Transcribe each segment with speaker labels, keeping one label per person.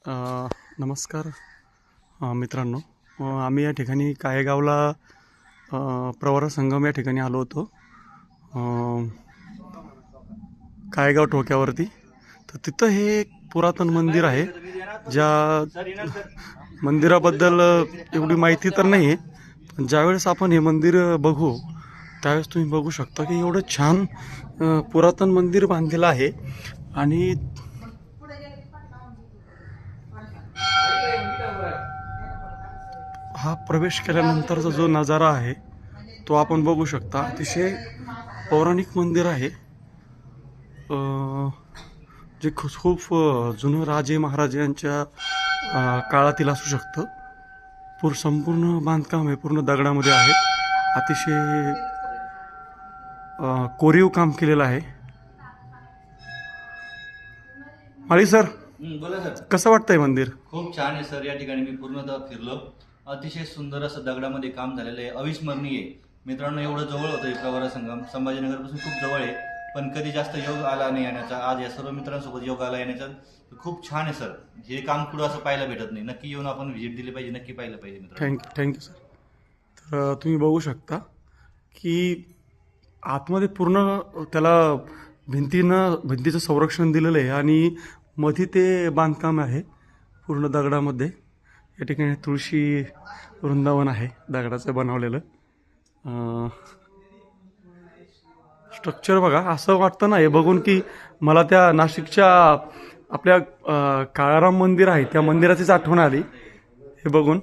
Speaker 1: अ, नमस्कार मित्रांनो. आम्ही या ठिकाणी कायगावला प्रवरा संगम या ठिकाणी आलो होतो. अ, कायगाव ठोक्यावरती. तर तिथं हे एक पुरातन मंदिर आहे. ज्या मंदिराबद्दल एवढी माहिती तर नाही आहे, पण ज्यावेळेस आपण हे मंदिर बघू त्यावेळेस तुम्ही बघू शकता की एवढं छान पुरातन मंदिर बांधलेलं आहे. आणि हा प्रवेश केल्यानंतरचा जो नजारा आहे तो आपण बघू शकता. अतिशय पौराणिक मंदिर आहे. जे खूप जुनं राजे महाराजांच्या काळातील असू शकतं. संपूर्ण बांधकाम आहे पूर्ण दगडामध्ये आहे. अतिशय कोरीव काम केलेलं आहे. माळी सर,
Speaker 2: बोला सर.
Speaker 1: कसं वाटतंय मंदिर?
Speaker 2: खूप छान आहे सर. या ठिकाणी मी पूर्णतः फिरलो. अतिशय सुंदर असं दगडामध्ये काम झालेलं आहे, अविस्मरणीय आहे. मित्रांनो, एवढं जवळ होतं हे प्रवरा संगम, संभाजीनगरपासून खूप जवळ आहे, पण कधी जास्त योग आला नाही येण्याचा. आज या सर्व मित्रांसोबत योग आला येण्याचा. खूप छान आहे सर. हे काम कुठं असं पाहायला भेटत नाही. नक्की येऊन आपण व्हिजिट दिली पाहिजे, नक्की पाहिलं पाहिजे मित्रांनो.
Speaker 1: Thank you sir. तर तुम्ही बघू शकता की आतमध्ये पूर्ण त्याला भिंतीचं संरक्षण दिलेलं आहे आणि मध्ये ते बांधकाम आहे पूर्ण दगडामध्ये. या ठिकाणी तुळशी वृंदावन आहे दगडाचं बनवलेलं. स्ट्रक्चर बघा, असं वाटतं ना हे बघून की मला त्या नाशिकच्या आपल्या काळाराम मंदिर आहे त्या मंदिराचीच आठवण आली हे बघून.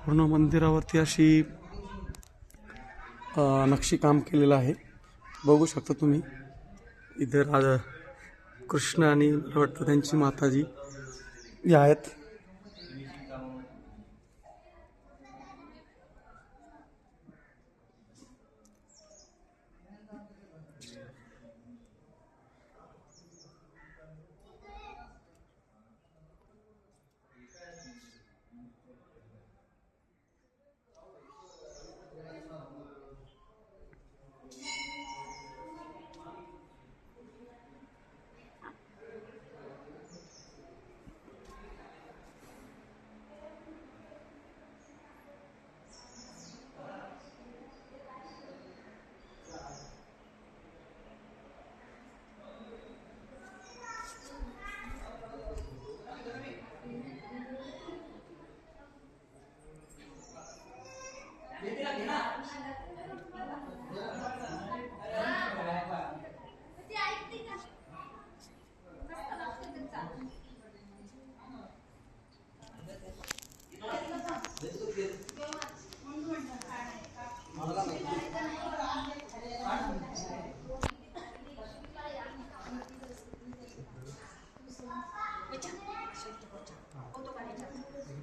Speaker 1: पूर्ण मंदिरावरती अशी नक्षी काम केलेलं आहे. बघू शकता तुम्ही. इथे राधा कृष्ण आणि मला वाटतं त्यांची माताजी या आहेत.